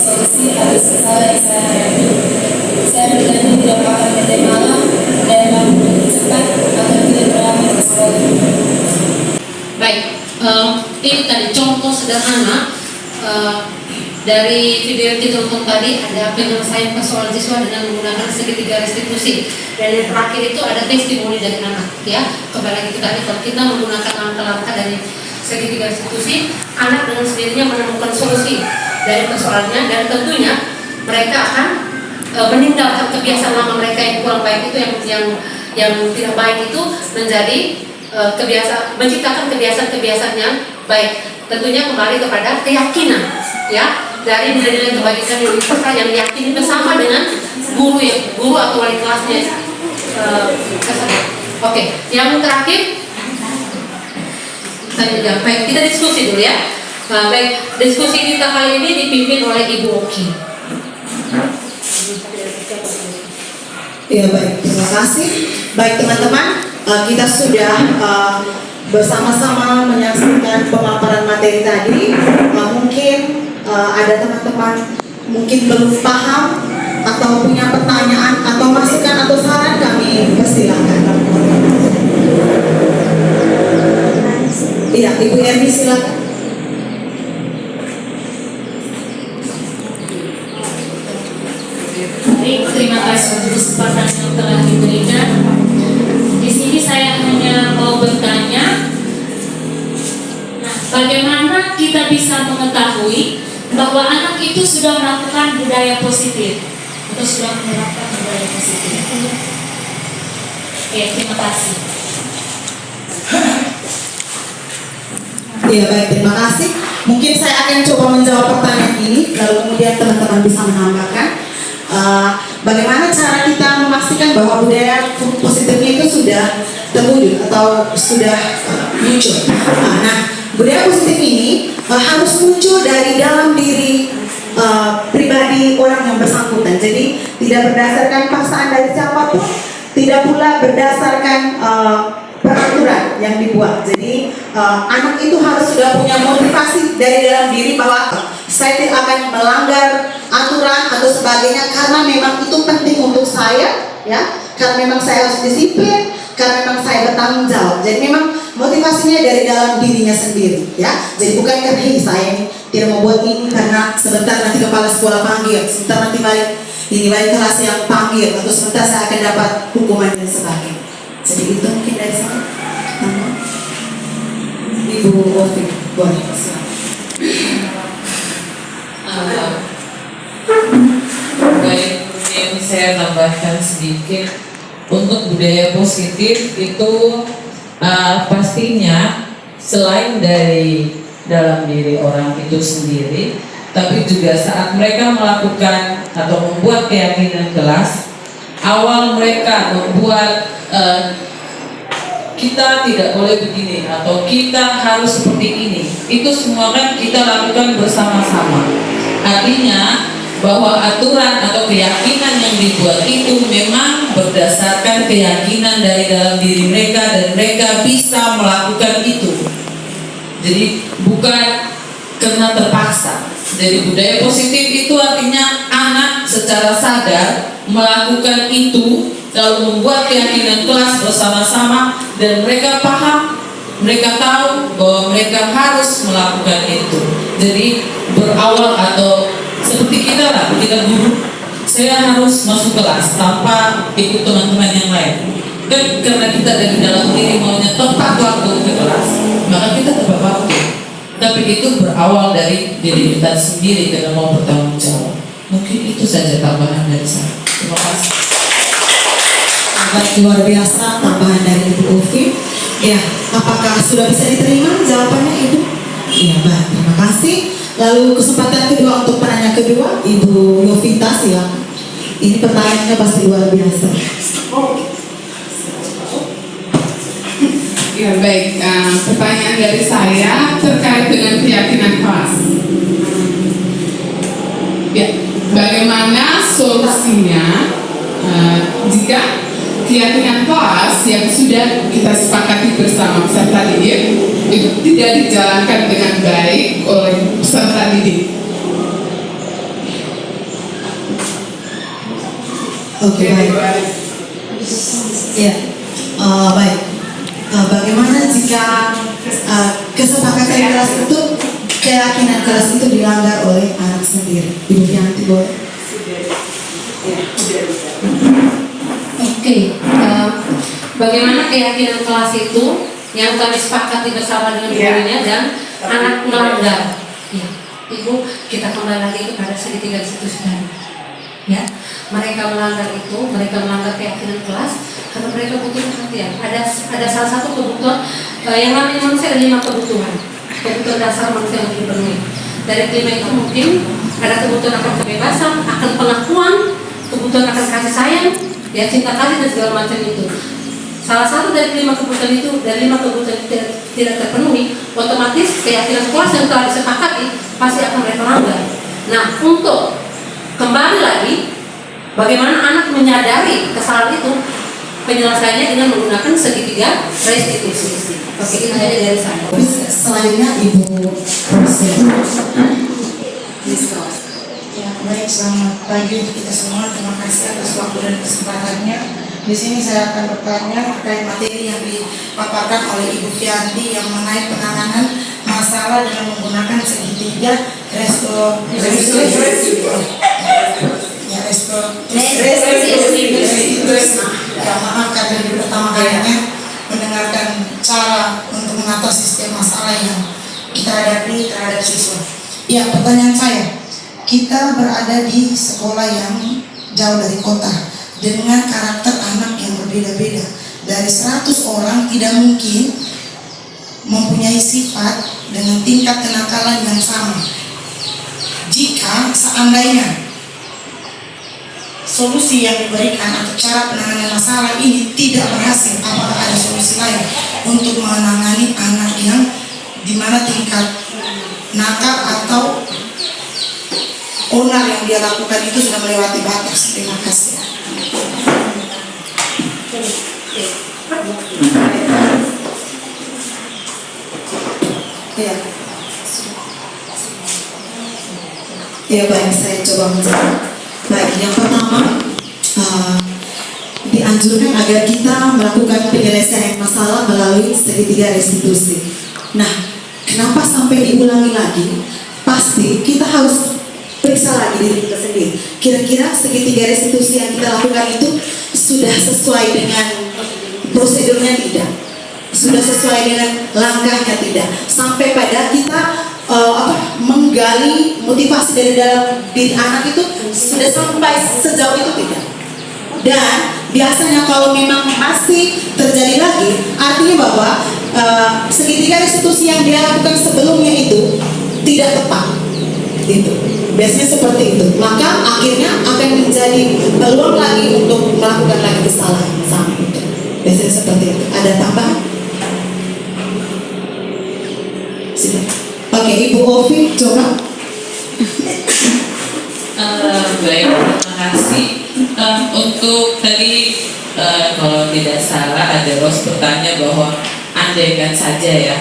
Ini tadi contoh sederhana dari video yang ditonton tadi, ada penyelesaian persoalan siswa dengan menggunakan segitiga restitusi, dan yang terakhir itu ada testimoni dari anak, ya. Kembali lagi ke tadi, kalau kita menggunakan langkah-langkah dari segitiga restitusi, anak dengan sendirinya menemukan solusi dari persoalannya, dan tentunya mereka akan meninggalkan kebiasaan lama mereka yang kurang baik itu, yang tidak baik itu, menjadi menciptakan kebiasaan-kebiasaan yang baik. Tentunya kembali kepada keyakinan, ya, dari nilai-nilai kebaikan yang kita yang diyakini bersama dengan guru atau wali kelasnya. Oke, yang terakhir baik, kita diskusi dulu ya. Baik, diskusi kita kali ini dipimpin oleh Ibu Oki. Ya baik, terima kasih. Baik teman-teman, kita sudah bersama-sama menyaksikan pemaparan materi tadi. Mungkin ada teman-teman mungkin belum paham atau punya pertanyaan atau masukan atau saran, kami persilakan. Iya, Ibu Erni silakan. Baik, terima kasih untuk kesempatan yang telah diberikan. Di sini saya hanya mau bertanya, bagaimana kita bisa mengetahui bahwa anak itu sudah melakukan budaya positif atau sudah menerapkan budaya positif? Oke, terima kasih. Ya baik, terima kasih. Mungkin saya akan coba menjawab pertanyaan ini, lalu kemudian teman-teman bisa menambahkan. Bagaimana cara kita memastikan bahwa budaya positifnya itu sudah terwujud atau sudah muncul. Nah, budaya positif ini harus muncul dari dalam diri pribadi orang yang bersangkutan. Jadi tidak berdasarkan paksaan dari siapapun, tidak pula berdasarkan peraturan yang dibuat. Jadi anak itu harus sudah punya motivasi dari dalam diri bahwa saya tidak akan melanggar aturan atau sebagainya karena memang itu penting untuk saya, ya, karena memang saya harus disiplin, karena memang saya bertanggung jawab. Jadi memang motivasinya dari dalam dirinya sendiri, ya. Jadi bukan karena saya tidak membuat ini karena sebentar nanti kepala sekolah panggil, sebentar nanti balik kelas yang panggil, atau sebentar saya akan dapat hukuman dan sebagainya. Jadi itu mungkin dari saya. Ibu Ovi, boleh silakan. Baik, mungkin saya tambahkan sedikit. Untuk budaya positif itu pastinya selain dari dalam diri orang itu sendiri, tapi juga saat mereka melakukan atau membuat keyakinan kelas, awal mereka membuat kita tidak boleh begini atau kita harus seperti ini, itu semua kan kita lakukan bersama-sama. Artinya bahwa aturan atau keyakinan yang dibuat itu memang berdasarkan keyakinan dari dalam diri mereka dan mereka bisa melakukan itu. Jadi bukan karena terpaksa. Jadi budaya positif itu artinya anak secara sadar melakukan itu, lalu membuat keyakinan kelas bersama-sama dan mereka paham, mereka tahu bahwa mereka harus melakukan itu. Jadi berawal atau seperti kita lah, kita guru, saya harus masuk kelas tanpa ikut teman-teman yang lain. Kan karena kita dari dalam diri maunya tepat waktu ke kelas, maka kita tepat waktu. Tapi itu berawal dari diri kita sendiri karena mau bertanggung jawab. Mungkin itu saja tambahan dari saya. Terima kasih. Baik, luar biasa tambahan dari Ibu Ovi. Ya, apakah sudah bisa diterima jawabannya Ibu? Iya, baik, terima kasih. Lalu kesempatan kedua untuk penanya kedua, Ibu Yovita silakan. Ini pertanyaannya pasti luar biasa. Ya baik, pertanyaan dari saya terkait dengan keyakinan kelas. Ya, bagaimana solusinya jika keyakinan kelas yang sudah kita sepakati bersama peserta didik itu tidak dijalankan dengan baik oleh peserta didik? Oke, baik. Ya, baik. Bagaimana jika kesepakatan kelas itu, keyakinan kelas itu dilanggar oleh anak sendiri. Ibu Yanti boleh. Oke, bagaimana keyakinan kelas itu yang kami sepakati bersama dengan gurunya dan anak melanggar? Ya, Ibu, kita kembali lagi kepada segitiga institusi tadi. Ya, mereka melanggar itu, mereka melanggar keyakinan kelas karena mereka butuh perhatian. Ada salah satu kebutuhan yang namanya manusia ada 5 kebutuhan dasar manusia yang dipenuhi. Dari 5 itu mungkin ada kebutuhan akan kebebasan, akan pengakuan, kebutuhan akan kasih sayang, ya cinta kasih dan segala macam itu. Salah satu dari 5 kebutuhan itu, dari 5 kebutuhan itu tidak terpenuhi, otomatis keyakinan kelas yang telah disepakati pasti akan mereka langgar. Nah, untuk kembali lagi, bagaimana anak menyadari kesalahan itu, penyelesaiannya dengan menggunakan segitiga restitusi. Oke, itu saja dari saya. Selanjutnya Ibu Rosia. Ya, baik, selamat pagi untuk kita semua. Terima kasih atas waktu dan kesempatannya. Di sini saya akan bertanya terkait materi yang dipaparkan oleh Ibu Fianti yang mengenai penanganan masalah dengan menggunakan segitiga restitusi. Ya, maaf karena di pertama kalinya mendengarkan cara untuk mengatasi sistem masalah yang kita hadapi terhadap siswa. Ya, pertanyaan saya, kita berada di sekolah yang jauh dari kota dengan karakter anak yang berbeda-beda. Dari 100 orang tidak mungkin mempunyai sifat dengan tingkat kenakalan yang sama. Jika seandainya solusi yang diberikan atau cara penanganan masalah ini tidak berhasil, apakah ada solusi lain untuk menangani anak yang dimana tingkat nakal atau onar yang dia lakukan itu sudah melewati batas? Terima kasih. Ya. Ya, baik, saya coba menjawab. Baik, yang pertama dianjurkan agar kita melakukan penyelesaian masalah melalui segitiga restitusi. Nah, kenapa sampai diulangi lagi? Pasti kita harus periksa lagi diri kita sendiri. Kira-kira segitiga restitusi yang kita lakukan itu sudah sesuai dengan prosedurnya tidak? Sudah sesuai dengan langkahnya tidak? Sampai pada kita menggali motivasi dari dalam diri anak itu sudah sampai sejauh itu tidak? Dan biasanya kalau memang masih terjadi lagi, artinya bahwa segitiga restitusi yang dia lakukan sebelumnya itu tidak tepat. Itu biasanya seperti itu. Maka akhirnya akan menjadi peluang lagi untuk melakukan lagi kesalahan sama itu. Biasanya seperti itu. Ada tambahan? Oke, Ibu Ovi, coba. Baik, terima kasih. Untuk tadi kalau tidak salah ada Ros bertanya bahwa andaikan saja ya.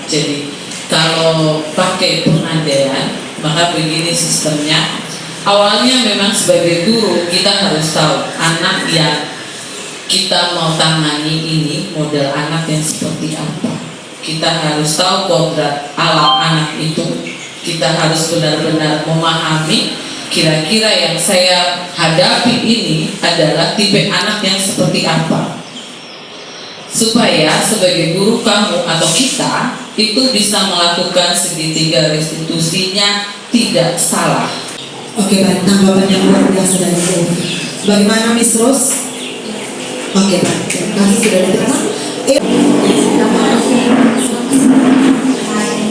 Jadi kalau pakai pengandaian maka begini sistemnya. Awalnya memang sebagai guru kita harus tahu anak yang kita mau tangani ini model anak yang seperti apa. Kita harus tahu kodrat alam anak itu. Kita harus benar-benar memahami kira-kira yang saya hadapi ini adalah tipe anak yang seperti apa, supaya sebagai guru kamu atau kita itu bisa melakukan segitiga restitusinya tidak salah. Oke, baik, tanggapan yang luar biasa dari Ibu. Bagaimana Miss Rose? Oke, baik, terima kasih sudah diterima.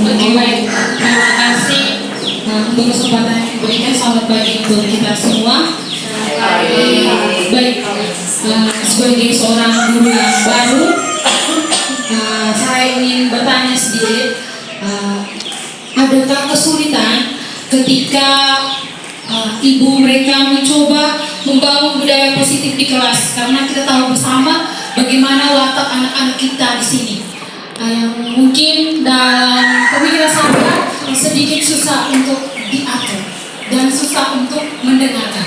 Oke, baik. Terima kasih untuk kesempatan yang diberikan. Selamat pagi untuk kita semua. Baik, sebagai seorang guru yang baru, saya ingin bertanya sedikit. Adakah kesulitan ketika ibu mereka mencoba membangun budaya positif di kelas? Karena kita tahu bersama bagaimana watak anak-anak kita di sini. Mungkin dalam pemikiran saya sedikit susah untuk diatur dan susah untuk mendengarkan.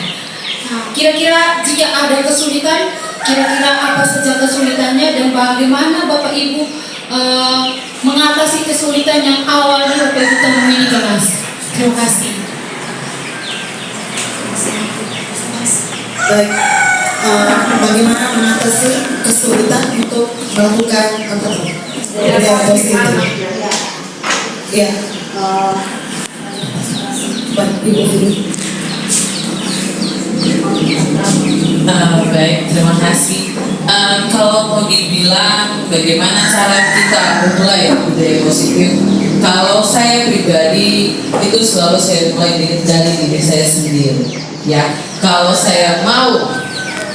Kira-kira jika ada kesulitan, kira-kira apa saja kesulitannya dan bagaimana Bapak Ibu mengatasi kesulitan yang awalnya waktu kita memilih kelas. Terima kasih. Baik, bagaimana mengatasi kesulitan untuk melakukan budaya positif? Ya, Ibu dulu. Baik, terima kasih. Kalau mau dibilang bagaimana cara kita memulai budaya positif, kalau saya pribadi itu selalu saya mulai dari diri saya sendiri. Ya, kalau saya mau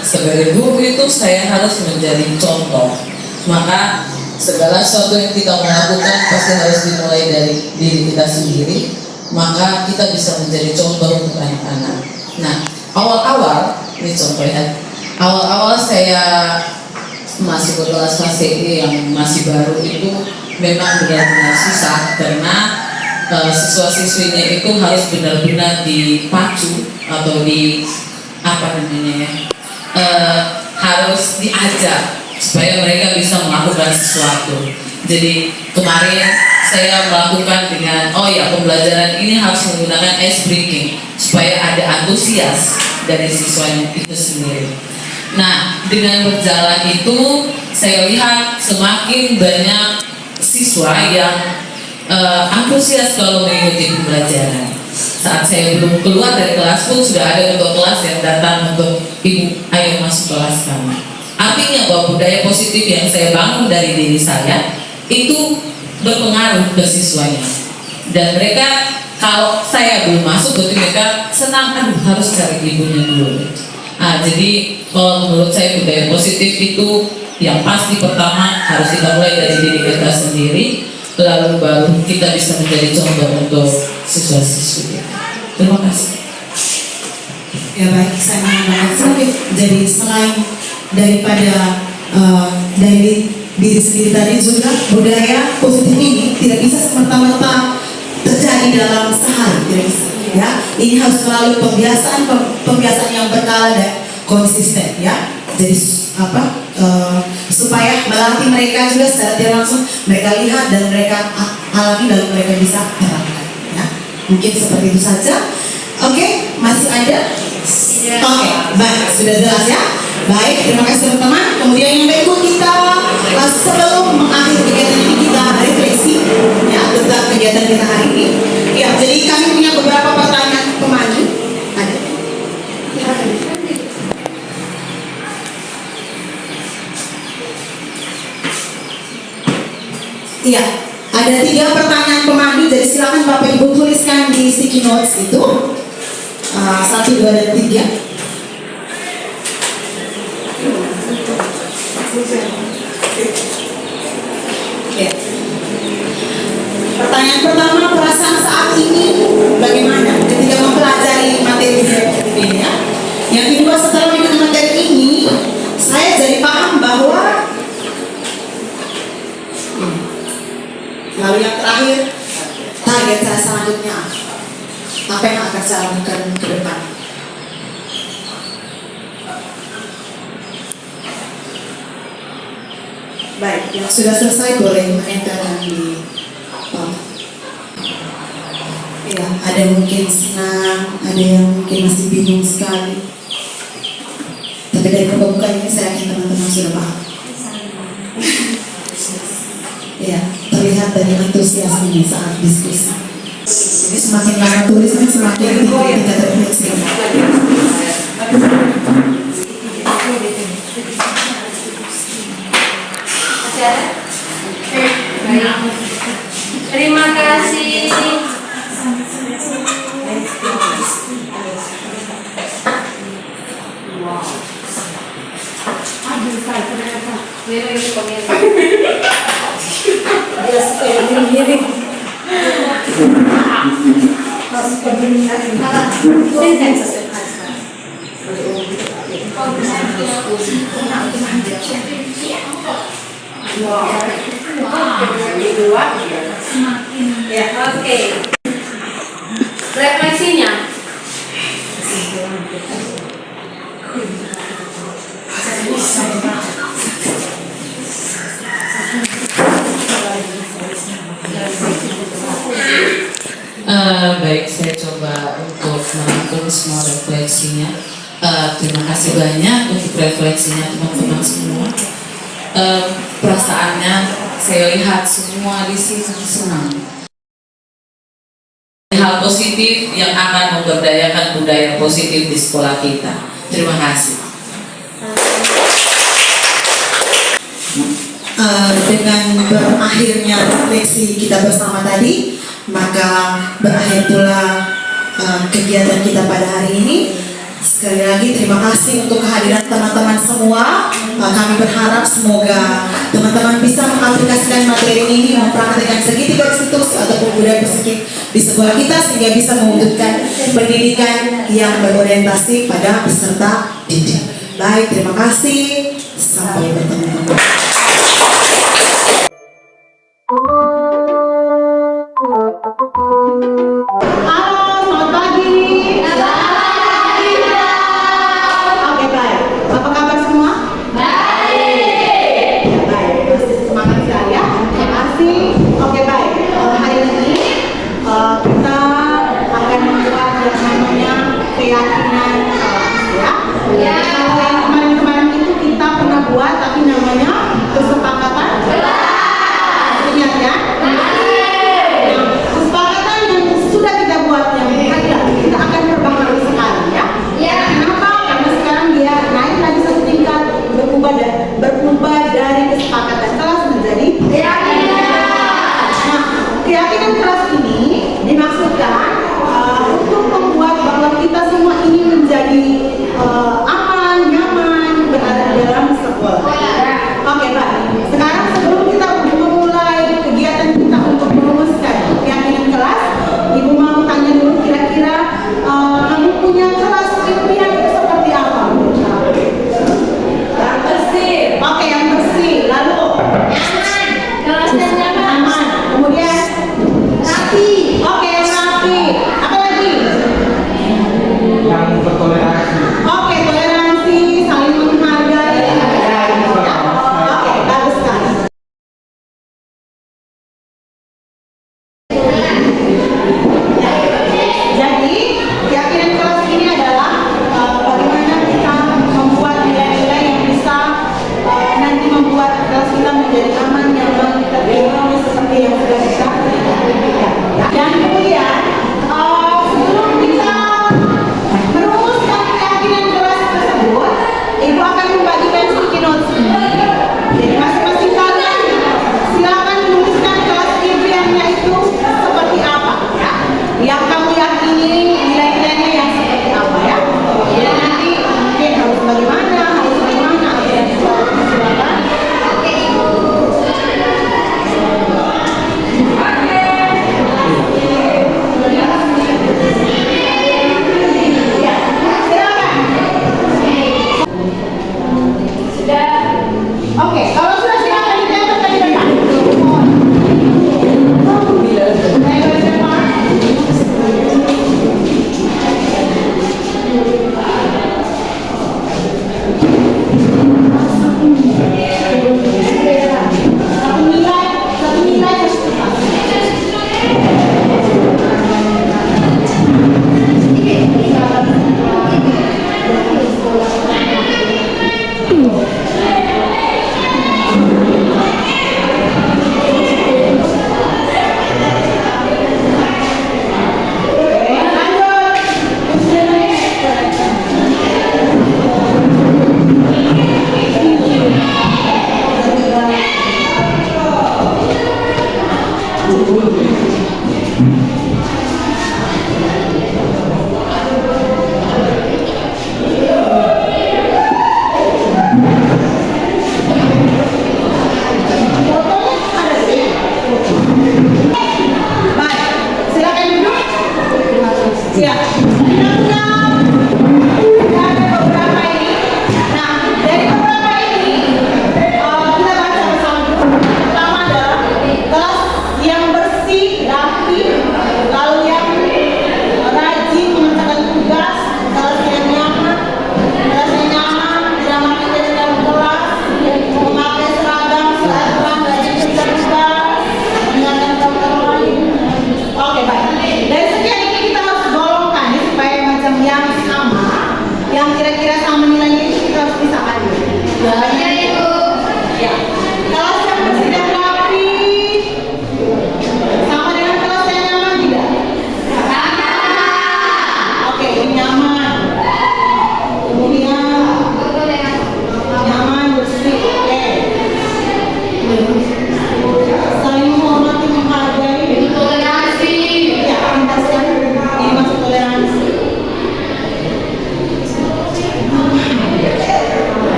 sebagai guru itu saya harus menjadi contoh. Maka segala sesuatu yang kita lakukan pasti harus dimulai dari diri kita sendiri. Maka kita bisa menjadi contoh untuk anak-anak. Nah, awal-awal ini contohnya, awal-awal saya masuk ke kelas KCE yang masih baru itu memang benar-benar susah karena siswa-siswinya itu harus benar-benar dipacu atau harus diajak supaya mereka bisa melakukan sesuatu. Jadi kemarin saya melakukan dengan pembelajaran ini harus menggunakan ice breaking supaya ada antusias dari siswanya itu sendiri. Nah, dengan berjalan itu saya lihat semakin banyak siswa yang antusias kalau mengikuti pembelajaran. Saat saya belum keluar dari kelas pun sudah ada ketua kelas yang datang untuk ibu, ayo masuk kelas kami. Artinya bahwa budaya positif yang saya bangun dari diri saya itu berpengaruh ke siswanya. Dan mereka kalau saya belum masuk berarti mereka senang, harus cari ibunya dulu. Jadi kalau menurut saya budaya positif itu yang pasti pertama harus kita mulai dari diri kita sendiri, lalu baru kita bisa menjadi contoh untuk siswa-siswi. Terima kasih. Ya baik, saya menambahkan sedikit. Jadi selain daripada dari diri sendiri tadi juga, budaya positif ini tidak bisa semerta-merta terjadi dalam sehari, tidak bisa. Ya, ini harus melalui pembiasaan yang berkala dan konsisten. Ya, jadi supaya melatih mereka juga secara tidak langsung mereka lihat dan mereka alami lalu mereka bisa terapkan. Ya, mungkin seperti itu saja. Oke, masih ada? Oke, baik, sudah jelas ya. Baik, terima kasih teman-teman. Kemudian yang berikut kita sebelum mengakhiri kegiatan ini kita refleksi ya tentang kegiatan kita hari ini. Ya, jadi kami punya beberapa pertanyaan pemandu. Ada. Iya, ada 3 pertanyaan pemandu. Jadi silakan Bapak Ibu tuliskan di sticky notes itu 1, 2, dan 3. Ya. Pertanyaan pertama, perasaan saat ini bagaimana ketika mempelajari materi ini ya? Yang kedua, setelah mengikuti materi ini, saya jadi paham bahwa lalu yang terakhir, target saya selanjutnya apa yang akan saya lakukan ke depan? Baik, yang sudah selesai boleh menentarkan di bawah. Ya, ada yang mungkin senang, ada yang mungkin masih bingung sekali. Tapi dari pembukaan ini saya yakin teman-teman sudah paham. Ya, terlihat dari antusiasmenya saat diskusi. Jadi semakin lama tulis kan semakin tinggi tingkat refleksi. Terima kasih. Ya, oke. Refleksinya. Baik, saya coba untuk merangkum semua refleksinya. Terima kasih banyak untuk refleksinya teman-teman semua. Perasaannya saya lihat semua di sini senang. Hal positif yang akan memberdayakan budaya positif di sekolah kita. Terima kasih. Dengan berakhirnya refleksi kita bersama tadi, maka berakhir pula kegiatan kita pada hari ini. Sekali lagi terima kasih untuk kehadiran teman-teman semua. Kami berharap semoga teman-teman bisa mengaplikasikan materi ini, mempraktikkan segitiga institusi ataupun budaya positif di sekolah kita sehingga bisa mewujudkan pendidikan yang berorientasi pada peserta didik. Baik, terima kasih. Sampai bertemu.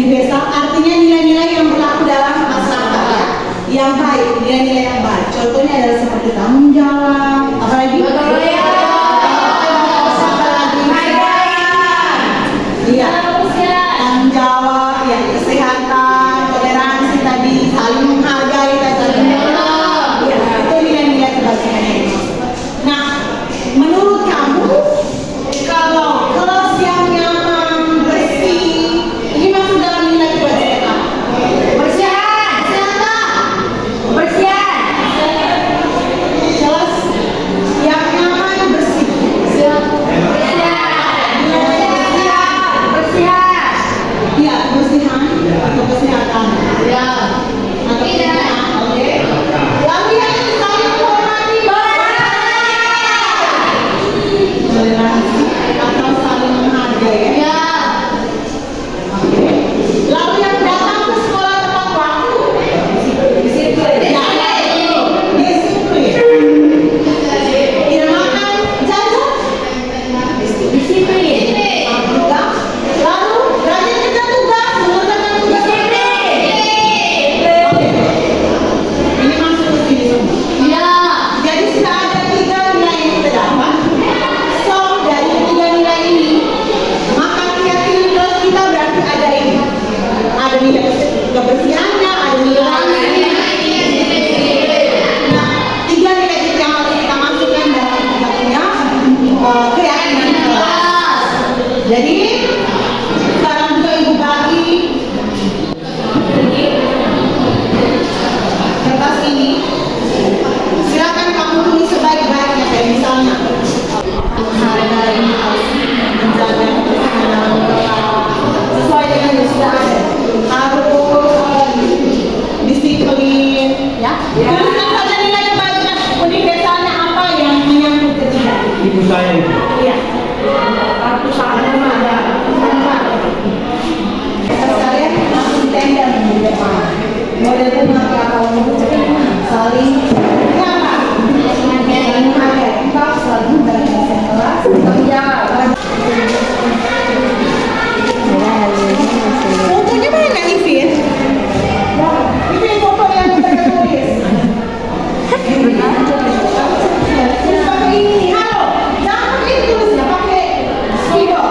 universal artinya nilai-nilai yang berlaku dalam masyarakat ya. Yang baik, nilai-nilai yang baik. Contohnya adalah seperti tanggung jawab, apalagi iya, tanggung jawab, ya, kesehatan, toleransi tadi, saling menghargai tadi. Ya, itu nilai-nilai kebajikan yang dimaksud. Nah, menurut kamu kalau kelas yang nyaman, bersih, ini masuk dalam nilai kebajikan apa? Kebersihan, kebersihan. Kelas yang nyaman, bersih. Iya, kebersihan atau kesehatan. Ya. Atau kesehatan, oke. Lalu yang saling menghormati, toleransi atau saling menghargai. Ya. Oke. Lalu yang datang ke sekolah tepat waktu, disiplin. Ya. Disiplin. Tidak makan jajan, disiplin. Lalu rajin kerja tugas, mengerjakan tugas. Oke. Ini masuk ke sini semua. Ya. Jadi sudah ada 3 nilai yang kita dapat. So dari 3 nilai ini, maka keyakinan kelas kita berarti ada ini. Ada nilai kebersihannya, ada nilai. Nah, 3 nilai itu yang harus kita masukkan dalam kita punya keyakinan kelas. Jadi sekarang juga ibu bagi kertas ini. Silakan kamu tulis sebaik-baiknya, kayak misalnya menghargai, menjaga kebersihan, sesuai dengan yang sudah ada. Harus disiplin, ya. Tuliskan saja nilai kebajikan universalnya apa yang menyangkut ketiga. Ibu saya itu. Iya. Kartu sana ada. Sekalian langsung tenda di depan. Modelnya pakai apa? Saling apa? Saling menghargai. Kita selalu dalam kelas. Tanggung jawab. Fotonya mana Ivin? Ivin foto yang kita tulis. Pakai ini, halo. Jangan pakai ini tulisnya, pakai spidol.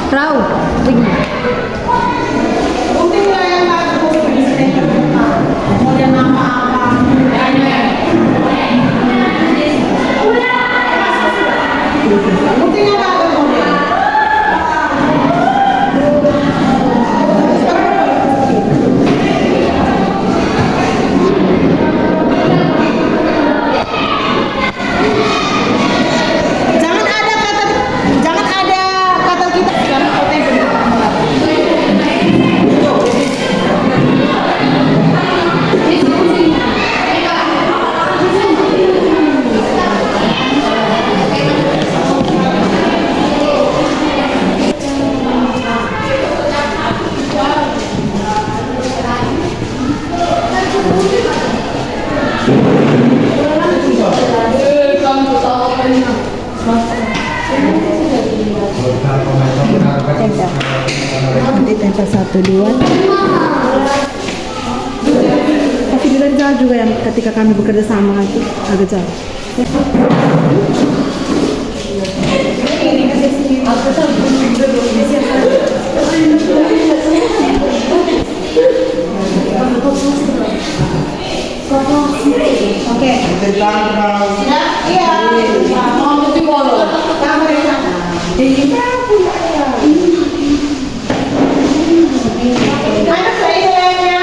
Rau, begini. Mungkin nilai yang bagus di sini terbuka. Mau dia nama apa? Mungkin yang bagus model. Jangan ada kata kita sekarang kota yang ditempel 1, 2. Tapi tidak jauh juga yang ketika kami bekerja sama itu agak jauh. Oke. Ya, iya. Mau putih polo. Kamar yang sana. Mana sayangnya?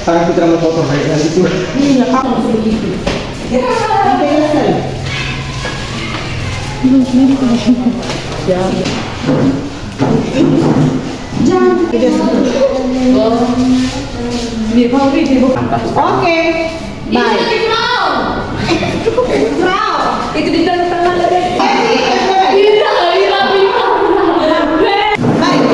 Saya putra mau foto saya itu. Iya, kamu begitu. Ya, jangan Oke, baik. Itu di tengah-tengah lagi. Baik,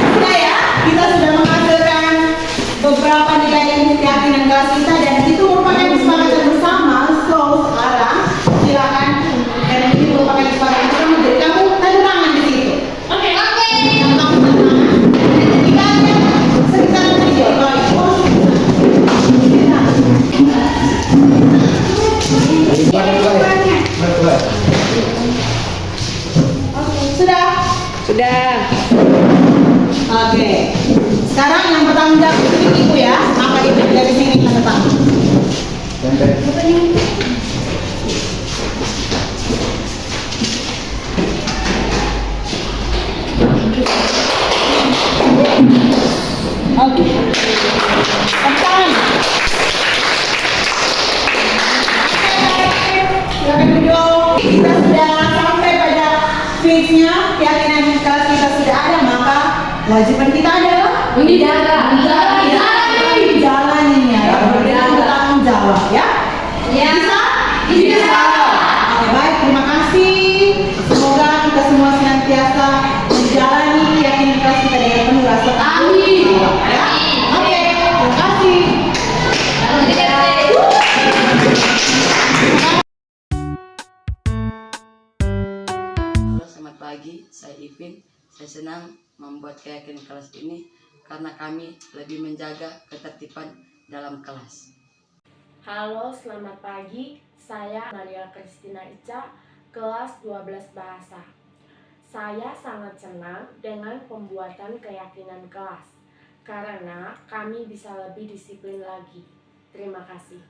sudah ya. Kita sudah menghasilkan beberapa nilai keyakinan kelas kita dan itu merupakan kesepakatan bersama. So sekarang silakan karena ini merupakan kesepakatan bersama. Jadi kamu tanda tangan di situ. Oke. Kita akan sekitar video. Baik. Sudah? Sudah. Oke. Sekarang yang bertanggung jawab itu ibu ya. Maka ibu dari sini tanda tangan. Oke. Tekan. Silakan duduk. Kita sudah sampai pada fix-nya, keyakinan kelas kita sudah ada, maka kewajiban kita adalah menjalaninya, bertanggung jawab ya. Bisa? Bisa. Oke, baik, terima kasih. Semoga kita semua senantiasa menjalani keyakinan kelas kita dengan penuh rasa tanggung jawab ya. Oke, terima kasih. Halo, selamat pagi. Saya Ipin. Saya senang membuat keyakinan kelas ini karena kami lebih menjaga ketertiban dalam kelas. Halo, selamat pagi. Saya Maria Kristina Ica, kelas 12 Bahasa. Saya sangat senang dengan pembuatan keyakinan kelas karena kami bisa lebih disiplin lagi. Terima kasih.